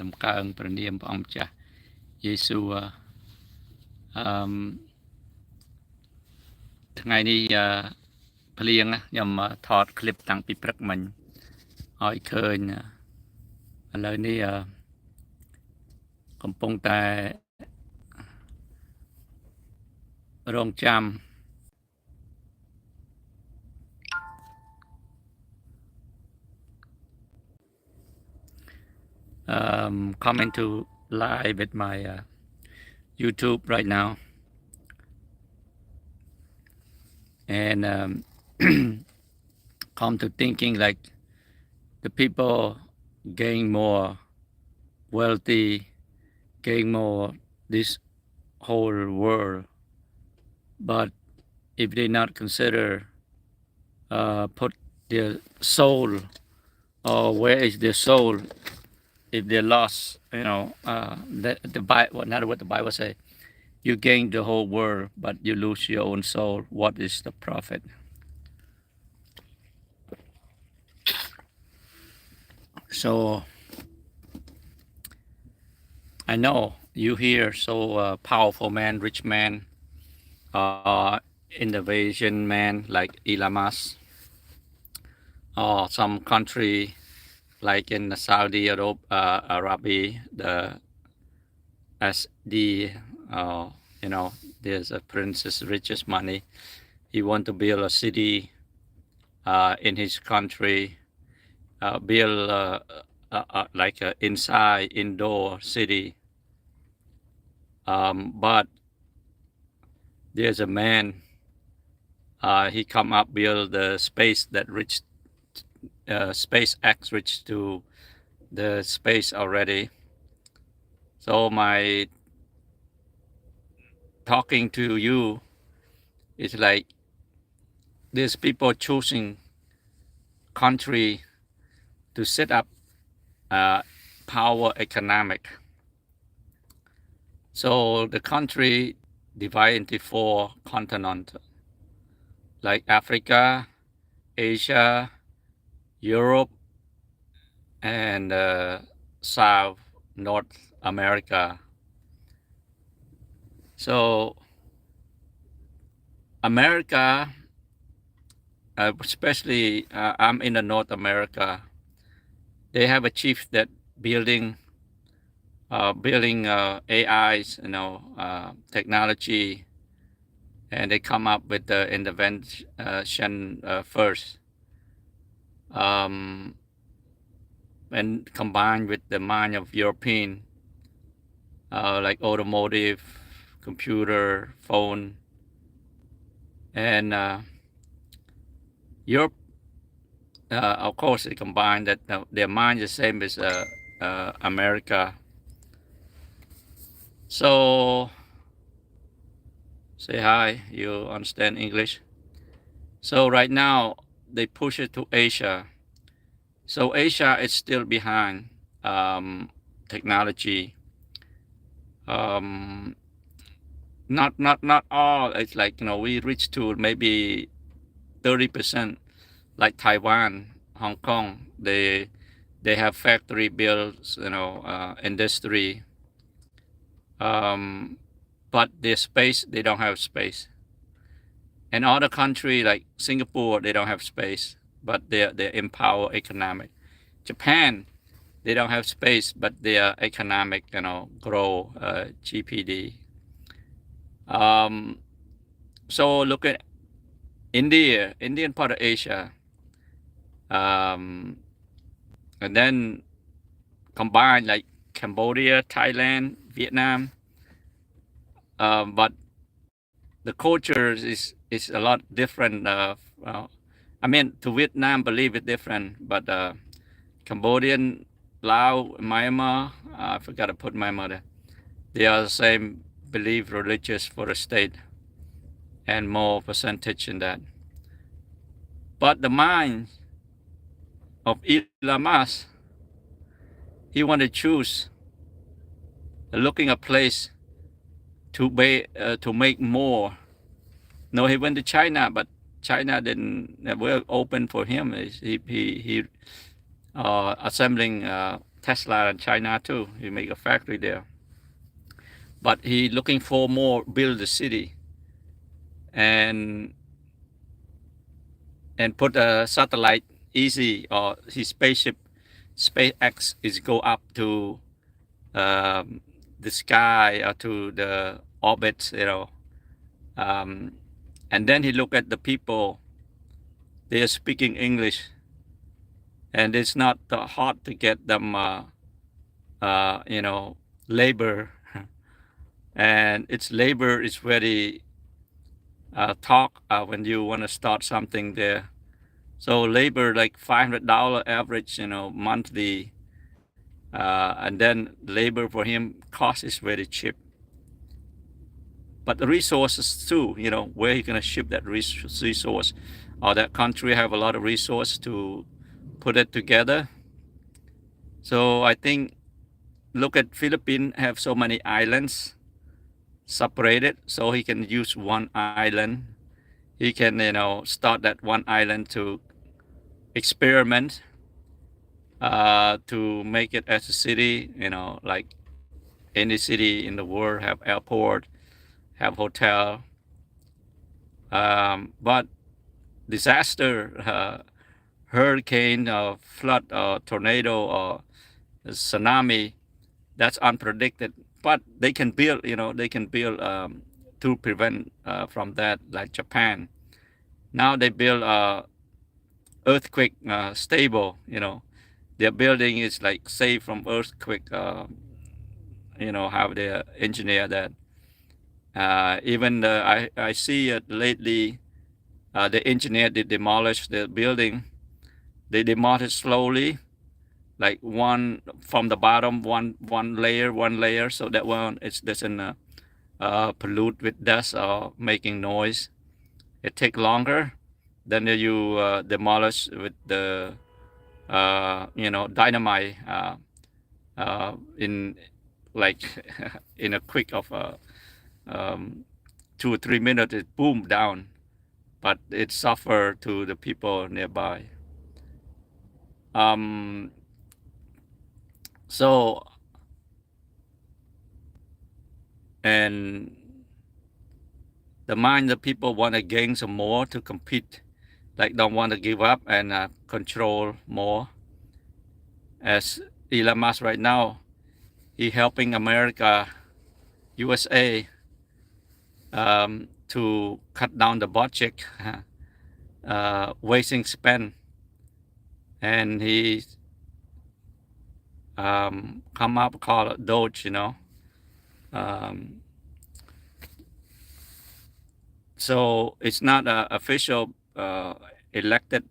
ដំកើងព្រះនាមព្រះអង្គម្ចាស់យេស៊ូវថ្ងៃនេះភ្លៀងខ្ញុំថតคลิปតាំងពីព្រឹកមិញឲ្យឃើញឥឡូវនេះកំពុងតែរងចាំcoming to live with my YouTube right now, and come to thinking like the people gain more wealthy, gain more this whole world, but if they not consider put their soul, or where is their soul, if they're lost, the Bible, not what the Bible say, you gain the whole world but you lose your own soul, what is the profit? So I know you hear so powerful man, rich man, innovation man like Elon Musk, or some country like in Saudi Arabia, the SD, there's a prince's richest money. He want to build a city in his country, build like a inside indoor city. But there's a man, he come up build the space that reached SpaceX reached to the space already. So my talking to you is like there's people choosing country to set up power economic. So the country divided into 4 continents like Africa, Asia, Europe, and South North America. So America, especially I'm in the North America, they have a chief that building AIs, technology, and they come up with the invention first. And combined with the mind of European, like automotive, computer, phone, and Europe, of course, they combine that their mind is the same as America. So, say hi, you understand English? So right now, they push it to Asia. So Asia is still behind technology. Not all. It's like we reach to maybe 30%, like Taiwan, Hong Kong. They have factory builds, industry. But their space, they don't have space. And other country like Singapore, they don't have space, but they're empower economic. Japan, they don't have space, but their economic, grow GPD. So look at Indian part of Asia, and then combine like Cambodia, Thailand, Vietnam. But the culture is a lot different. I mean, to Vietnam, believe it different, but Cambodian, Laos, Myanmar, I forgot to put Myanmar there. They are the same belief religious for the state, and more percentage in that. But the mind of Elon Musk, he want to choose looking a place to make more. No, he went to China, but China didn't open for him. He assembling Tesla in China too. He make a factory there, but he looking for more build the city and put a satellite easy, or his spaceship SpaceX is go up to the sky or to the orbit, and then he look at the people. They are speaking English, and it's not hard to get them, labor, and its labor is very talk when you want to start something there. So labor like $500 average, monthly, and then labor for him cost is very cheap. But the resources too, where he gonna ship that resource, or that country have a lot of resource to put it together. So I think look at Philippines have so many islands separated, so he can use one island. He can start that one island to experiment, to make it as a city, like any city in the world have airport, have hotel, but disaster, hurricane or flood or tornado or tsunami, that's unpredicted. But they can build, to prevent from that, like Japan. Now they build earthquake stable, their building is like safe from earthquake, how they engineer that. Even I see lately, the engineer they demolish the building. They demolish slowly, like one from the bottom, one layer, so that one it doesn't pollute with dust or making noise. It take longer. Then you demolish with the dynamite in like in a quick of 2 or 3 minutes, it boom down, but it suffer to the people nearby. So, and the mind of people want to gain some more to compete, like don't want to give up and control more. As Elon Musk right now, he helping America, USA, to cut down the budget, wasting spend, and he come up called Doge, so it's not an official elected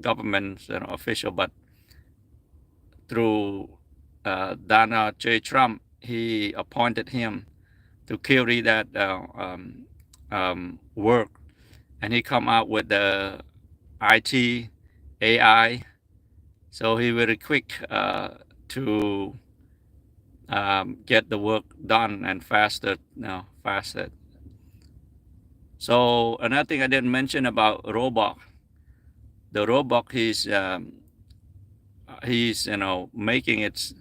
government official, but through Donald J. Trump, he appointed him to carry that work, and he come out with the IT, AI, so he very quick to get the work done and faster. Faster. So another thing I didn't mention about robot. The robot he's making it's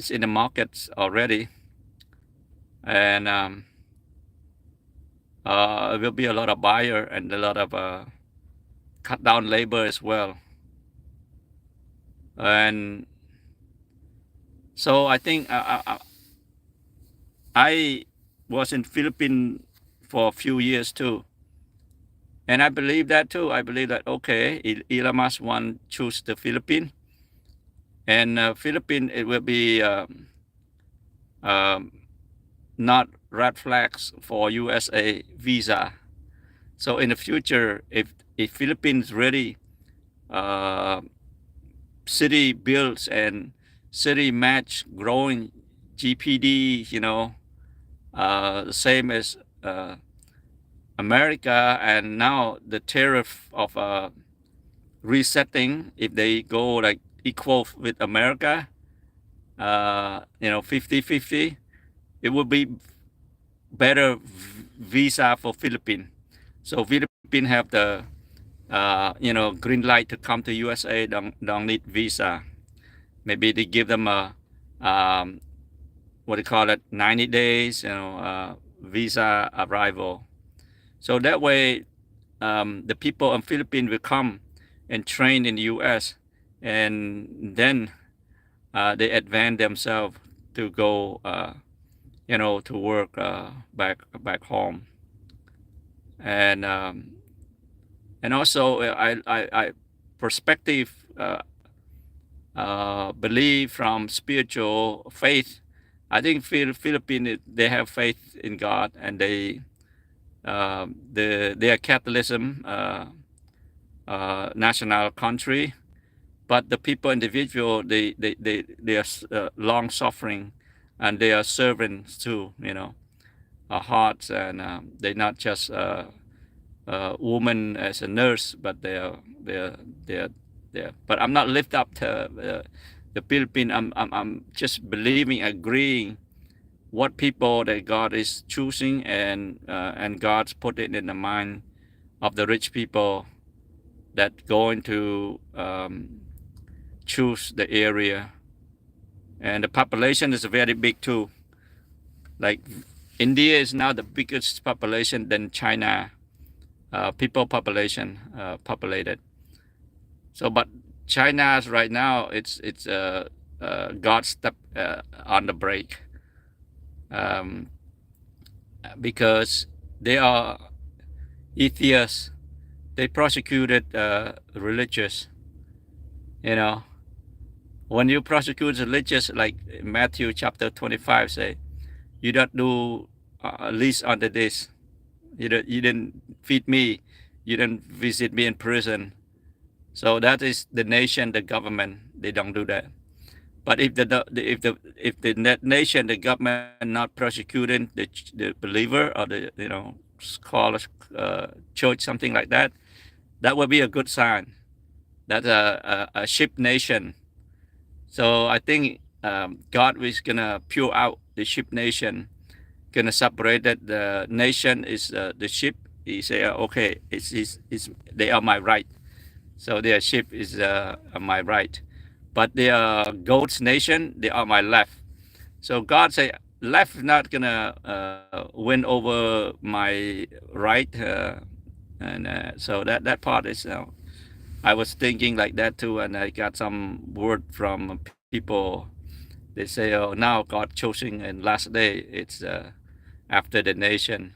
in the markets already, and it will be a lot of buyer and a lot of cut down labor as well. And so I think I was in Philippines for a few years too, and I believe that too. I believe that okay, Elon Musk want choose the Philippines, and Philippines it will be not red flags for USA visa. So in the future, if Philippines really city builds and city match growing GPD, same as America, and now the tariff of resetting, if they go like equal with America, 50-50, it would be better visa for Philippines. So Philippines have the green light to come to USA, don't need visa. Maybe they give them a um, what do you call it, 90 days, visa arrival. So that way, the people in Philippines will come and train in the U.S. and then they advance themselves to go, to work back home. And also, I perspective belief from spiritual faith. I think Philippines, they have faith in God, and they are Catholicism national country, but the people individual, they are long suffering, and they are servants too. Hearts, and they're not just woman as a nurse, but they're there. But I'm not lift up to the Philippines. I'm just believing, agreeing what people that God is choosing, and God's put it in the mind of the rich people that going to choose the area, and the population is very big too. Like India is now the biggest population than China, people population populated. So, but China's right now, it's God step on the brake, um, because they are atheists. They prosecuted religious. You know, when you prosecute religious, like Matthew chapter 25 say, you don't do least under this. You didn't feed me. You didn't visit me in prison. So that is the nation, the government. They don't do that. But if the nation, the government not prosecuting the believer, or the call church, something like that, that would be a good sign. That's a sheep nation. So I think God is gonna pure out the sheep nation, gonna separate that the nation is the sheep. He say, okay, it's they are my right. So their sheep is my right, but they are goats nation. They are my left. So God say, left not gonna win over my right, and so that part is. I was thinking like that too, and I got some word from people. They say, "Oh, now God choosing in last day. It's after the nation."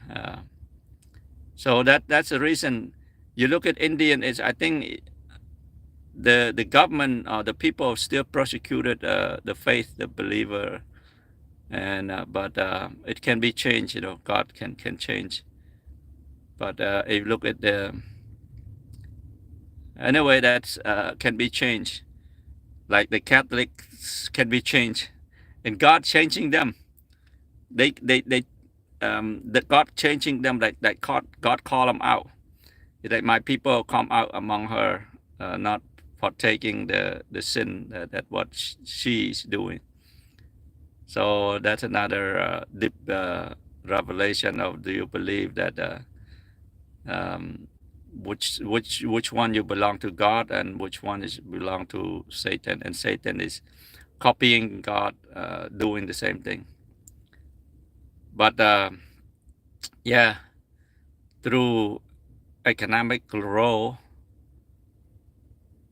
So that's the reason. You look at Indian. Is I think the government or the people still persecuted the faith, the believer, and but it can be changed. God can change. But if you look at the anyway, that's can be changed. Like the Catholics can be changed, and God changing them. They the God changing them. Like God call them out. That my people come out among her, not partaking the sin that what she's doing. So that's another deep revelation of, do you believe that um, which one you belong to God, and which one is belong to Satan, and Satan is copying God, doing the same thing. But yeah, through economic growth,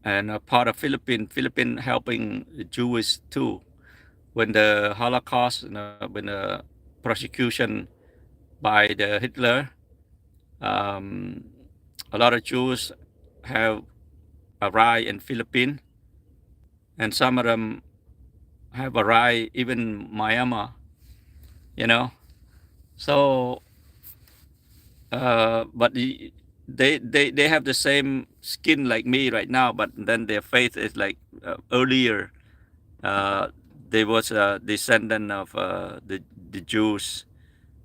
and a part of Philippine helping Jewish too. When the Holocaust, when the prosecution by the Hitler, um, a lot of Jews have arrived in Philippines, and some of them have arrived even Myanmar. You know, so but they have the same skin like me right now, but then their faith is like earlier. Uh, they was a descendant of the Jews,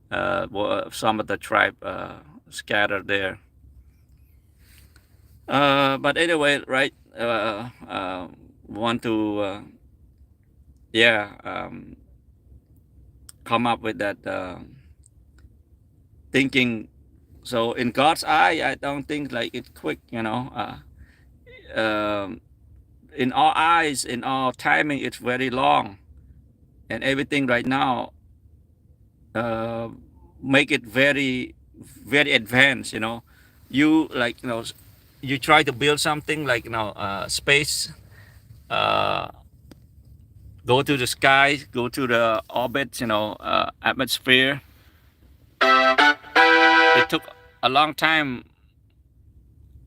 some of the tribe scattered there. But anyway, right? Want to yeah, come up with that thinking. So in God's eye, I don't think like it's quick. Um, in our eyes, in our timing, it's very long, and everything right now uh, make it very, very advanced. You like you try to build something like space, uh, go to the sky, go to the orbit, atmosphere. It took a long time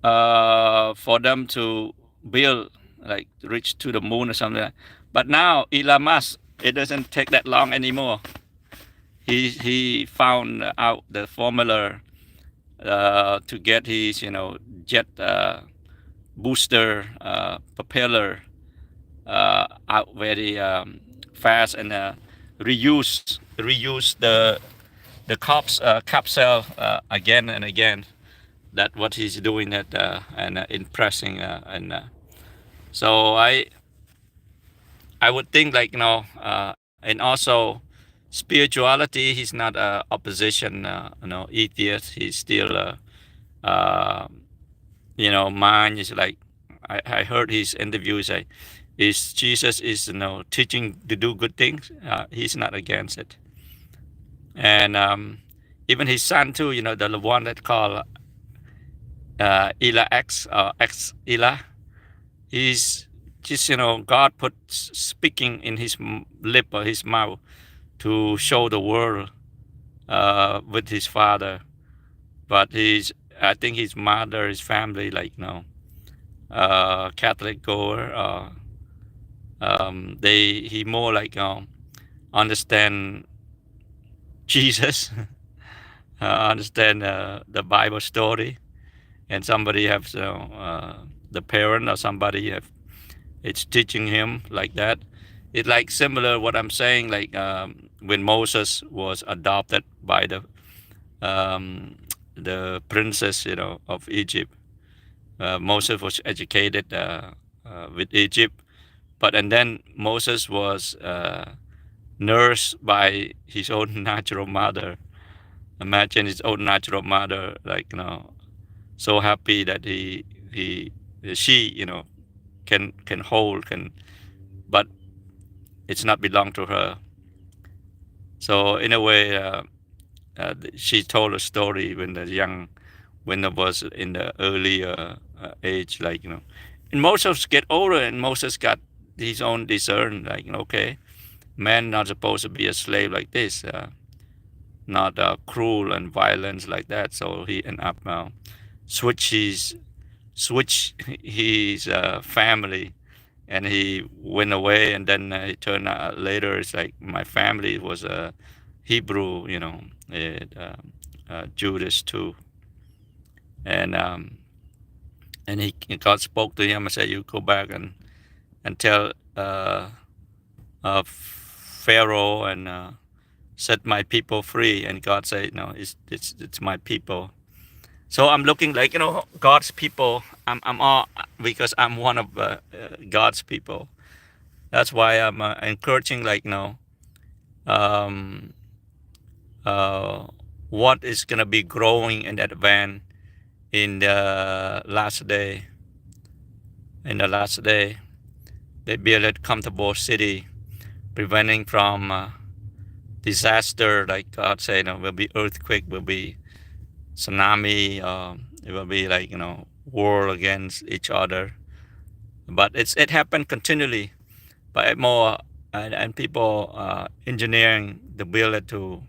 for them to build, like reach to the moon or something. But now Elon Musk, it doesn't take that long anymore. He found out the formula to get his jet booster propeller out very fast, and reuse the capsule again and again. That what he's doing at and impressing so I would think like and also spirituality. He's not opposition atheist. He's still uh, mind is like I heard his interview say is Jesus is teaching to do good things. He's not against it. And even his son too, the one that called Ela X X Ela. He's just God put speaking in his lip or his mouth to show the world with his father. But I think his mother, his family, like Catholic goer. He more like understand Jesus, understand the Bible story, and somebody have the parent or somebody have it's teaching him like that. It's like similar what I'm saying, like when Moses was adopted by the princess of Egypt. Moses was educated with Egypt, but and then Moses was nursed by his own natural mother. Imagine his own natural mother, like so happy that he she can hold but it's not belong to her. So in a way, she told a story when I was in the early age, like and Moses get older, and Moses got his own discern, like okay, man not supposed to be a slave like this, not cruel and violent like that. So he end up switch his family, and he went away, and then it turned out later it's like my family was a Hebrew, Judas too, and God spoke to him and said, "You go back and tell Pharaoh and set my people free." And God said, "No, it's my people." So I'm looking like God's people. I'm all because I'm one of God's people. That's why I'm encouraging like um, uh, what is gonna be growing and advance in the last day. In the last day, they build a comfortable city, preventing from disaster. Like God said, will be earthquake, will be tsunami. It will be like war against each other. But it happened continually by more and people engineering the build to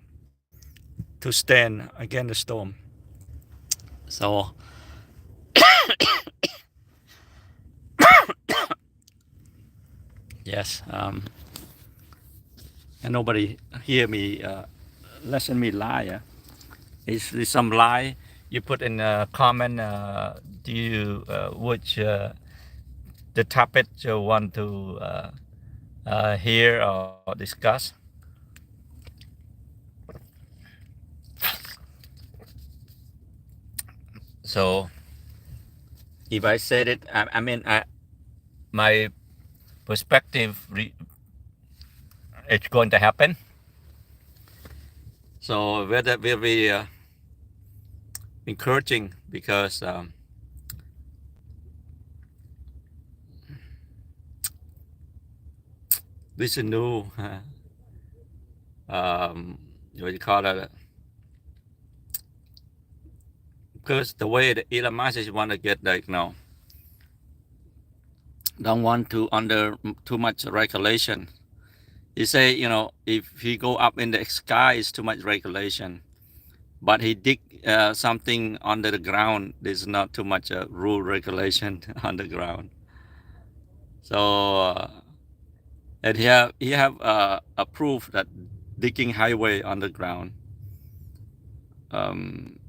stand against the storm. So yes, and nobody hear me listen me lie. Is some lie you put in a comment? Do you which the topic you want to hear or discuss? So if I said it, I mean, my perspective, it's going to happen. So whether will be encouraging because this is new, what you call it? Because the way that Elon Musk is want to get like don't want to under too much regulation. He say if he go up in the sky is too much regulation, but he dig something under the ground. There's not too much rule regulation on the ground. So and he have a proof that digging highway underground. And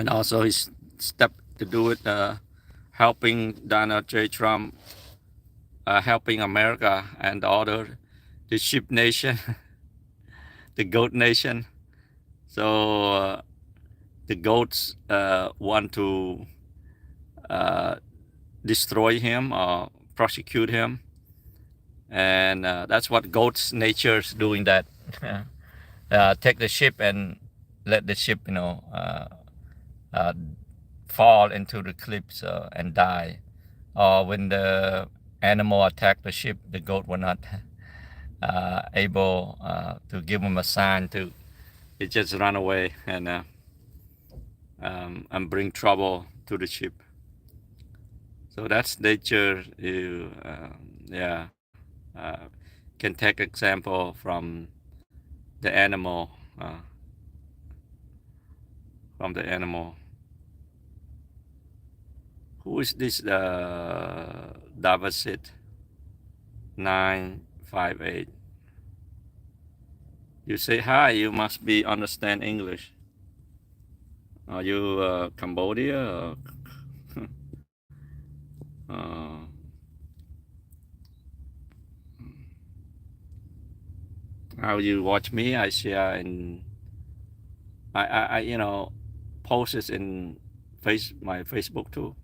also his step to do it, helping Donald J. Trump, helping America and the sheep nation, the goat nation. So the goats want to destroy him or prosecute him, and that's what goats' nature is doing. That take the sheep and let the sheep, fall into the cliffs and die. Or when the animal attack the sheep, the goat will not able to give him a sign to. It just run away and bring trouble to the sheep. So that's nature. You can take example from the animal. Who is this? Davasit 958. You say hi. You must be understand English. Are you Cambodia? Or how you watch me? I share in. I post it in my Facebook too.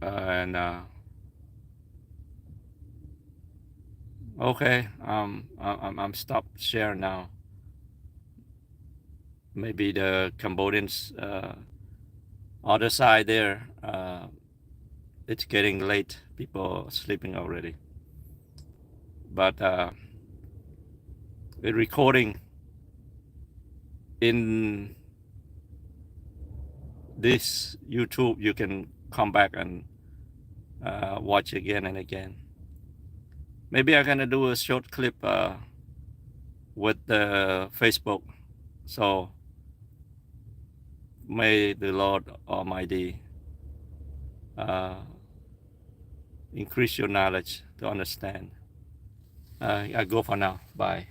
And okay, I'm stopped sharing now. Maybe the Cambodians other side there, it's getting late. People are sleeping already. But the recording in this YouTube, you can come back and watch again and again. Maybe I'm gonna do a short clip with the Facebook. So may the Lord Almighty increase your knowledge to understand. I go for now. Bye.